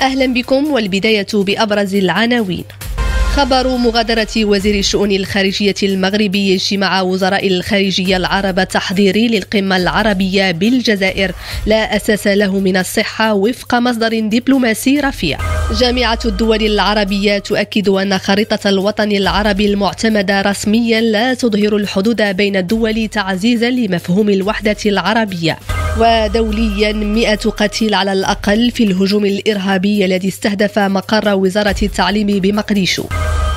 أهلا بكم، والبداية بأبرز العناوين. خبر مغادرة وزير الشؤون الخارجية المغربي اجتماع وزراء الخارجية العرب تحضيري للقمة العربية بالجزائر لا أساس له من الصحة وفق مصدر دبلوماسي رفيع. جامعة الدول العربية تؤكد أن خريطة الوطن العربي المعتمدة رسميا لا تظهر الحدود بين الدول تعزيزا لمفهوم الوحدة العربية. ودوليا 100 قتيل على الأقل في الهجوم الإرهابي الذي استهدف مقر وزارة التعليم بمقديشو.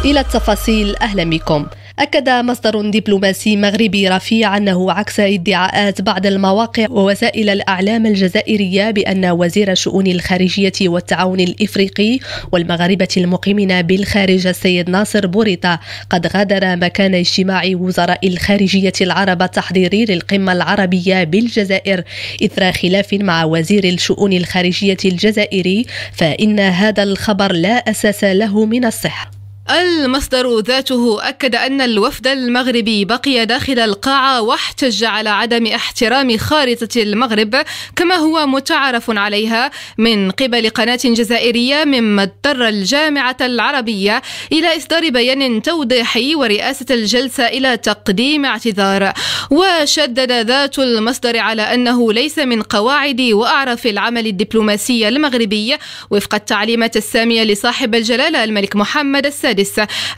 إلى التفاصيل، أهلا بكم. أكد مصدر دبلوماسي مغربي رفيع أنه عكس ادعاءات بعض المواقع ووسائل الأعلام الجزائرية بأن وزير شؤون الخارجية والتعاون الإفريقي والمغاربة المقيمين بالخارج السيد ناصر بوريطة قد غادر مكان اجتماع وزراء الخارجية العرب التحضيري للقمة العربية بالجزائر إثر خلاف مع وزير الشؤون الخارجية الجزائري، فإن هذا الخبر لا أساس له من الصحة. المصدر ذاته أكد أن الوفد المغربي بقي داخل القاعة واحتج على عدم احترام خارطة المغرب كما هو متعارف عليها من قبل قناة جزائرية، مما اضطر الجامعة العربية إلى إصدار بيان توضيحي ورئاسة الجلسة إلى تقديم اعتذار. وشدد ذات المصدر على أنه ليس من قواعد وأعراف العمل الدبلوماسي المغربي وفق التعليمات السامية لصاحب الجلالة الملك محمد السادس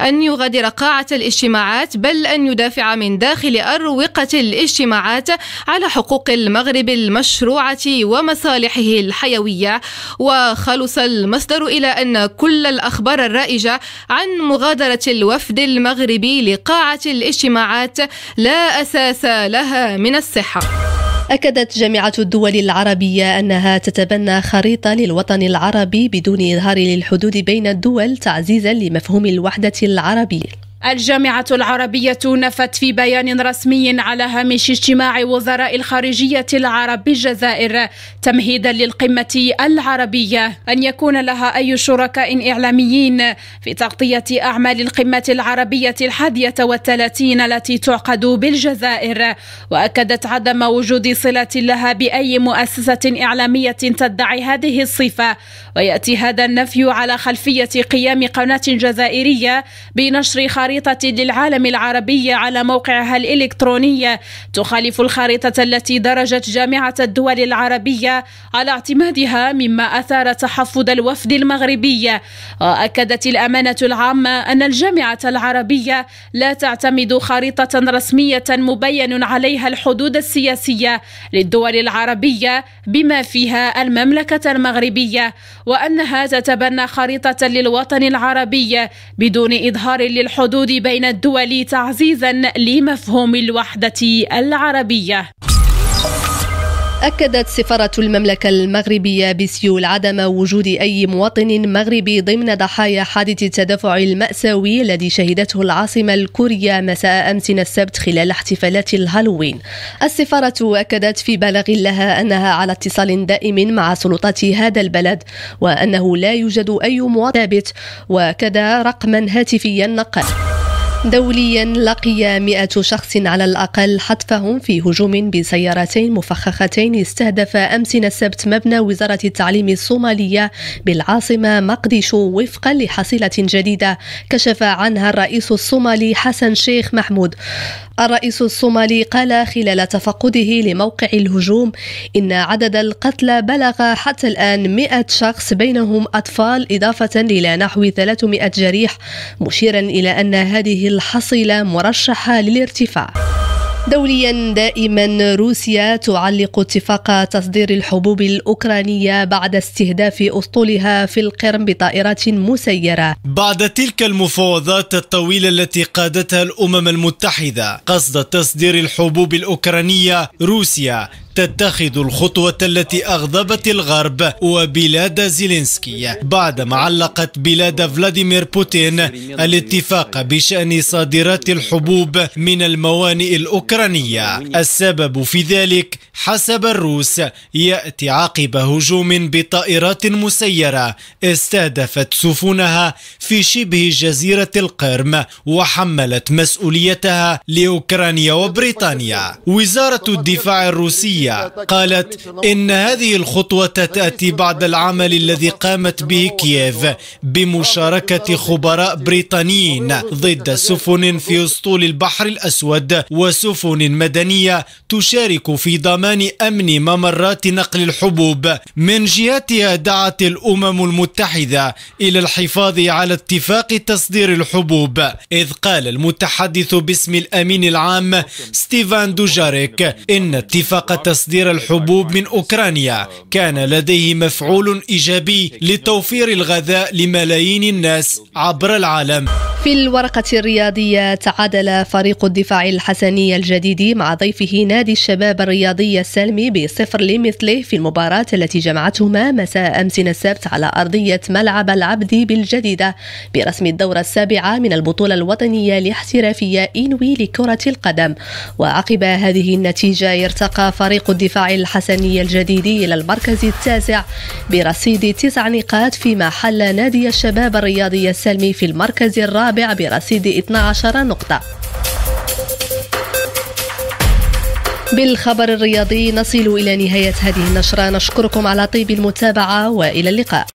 أن يغادر قاعة الاجتماعات، بل أن يدافع من داخل أروقة الاجتماعات على حقوق المغرب المشروعة ومصالحه الحيوية. وخلص المصدر إلى أن كل الأخبار الرائجة عن مغادرة الوفد المغربي لقاعة الاجتماعات لا أساس لها من الصحة. أكدت جامعة الدول العربية أنها تتبنى خريطة للوطن العربي بدون إظهار للحدود بين الدول تعزيزا لمفهوم الوحدة العربية. الجامعة العربية نفت في بيان رسمي على هامش اجتماع وزراء الخارجية العرب بالجزائر تمهيدا للقمة العربية أن يكون لها أي شركاء إعلاميين في تغطية أعمال القمة العربية 31 التي تعقد بالجزائر. وأكدت عدم وجود صلة لها بأي مؤسسة إعلامية تدعي هذه الصفة، ويأتي هذا النفي على خلفية قيام قناة جزائرية بنشر خريطة للعالم العربي على موقعها الإلكتروني تخالف الخريطة التي درجت جامعة الدول العربية على اعتمادها، مما أثار تحفظ الوفد المغربي. وأكدت الأمانة العامة أن الجامعة العربية لا تعتمد خريطة رسمية مبين عليها الحدود السياسية للدول العربية بما فيها المملكة المغربية، وأنها تتبنى خريطة للوطن العربي بدون إظهار للحدود بين الدول تعزيزا لمفهوم الوحدة العربية. أكدت سفارة المملكة المغربية بسيول عدم وجود أي مواطن مغربي ضمن ضحايا حادث التدافع المأساوي الذي شهدته العاصمة الكورية مساء أمس السبت خلال احتفالات الهالوين. السفارة أكدت في بلاغ لها أنها على اتصال دائم مع سلطات هذا البلد، وأنه لا يوجد أي مواطن ثابت وكذا رقما هاتفيا نقل. دوليا لقي 100 شخص على الأقل حتفهم في هجوم بسيارتين مفخختين استهدف أمس السبت مبنى وزارة التعليم الصومالية بالعاصمة مقديشو وفقا لحصيلة جديدة كشف عنها الرئيس الصومالي حسن شيخ محمود. الرئيس الصومالي قال خلال تفقده لموقع الهجوم إن عدد القتلى بلغ حتى الآن 100 شخص بينهم أطفال، إضافة إلى نحو 300 جريح، مشيرا إلى أن هذه الحصيلة مرشحة للارتفاع. دوليا دائما روسيا تعلق اتفاق تصدير الحبوب الأوكرانية بعد استهداف أسطولها في القرم بطائرات مسيرة. بعد تلك المفاوضات الطويلة التي قادتها الأمم المتحدة قصد تصدير الحبوب الأوكرانية، روسيا تتخذ الخطوة التي أغضبت الغرب وبلاد زيلينسكي بعدما علقت بلاد فلاديمير بوتين الاتفاق بشأن صادرات الحبوب من الموانئ الأوكرانية. السبب في ذلك حسب الروس يأتي عقب هجوم بطائرات مسيرة استهدفت سفنها في شبه جزيرة القرم وحملت مسؤوليتها لأوكرانيا وبريطانيا. وزارة الدفاع الروسية روسيا. قالت إن هذه الخطوة تأتي بعد العمل الذي قامت به كييف بمشاركة خبراء بريطانيين ضد سفن في أسطول البحر الأسود وسفن مدنية تشارك في ضمان أمن ممرات نقل الحبوب. من جهتها دعت الأمم المتحدة إلى الحفاظ على اتفاق تصدير الحبوب، إذ قال المتحدث باسم الأمين العام ستيفان دوجاريك إن اتفاق تصدير الحبوب من أوكرانيا كان لديه مفعول إيجابي لتوفير الغذاء لملايين الناس عبر العالم. في الورقة الرياضية، تعادل فريق الدفاع الحسني الجديد مع ضيفه نادي الشباب الرياضي السلمي ب0-0 في المباراة التي جمعتهما مساء أمس السبت على أرضية ملعب العبد بالجديدة برسم الدورة السابعة من البطولة الوطنية الاحترافية إنوي لكرة القدم. وعقب هذه النتيجة ارتقى فريق الدفاع الحسني الجديد إلى المركز التاسع برصيد 9 نقاط، فيما حل نادي الشباب الرياضي السلمي في المركز الرابع برصيد 12 نقطة. بالخبر الرياضي نصل إلى نهاية هذه النشرة، نشكركم على طيب المتابعة وإلى اللقاء.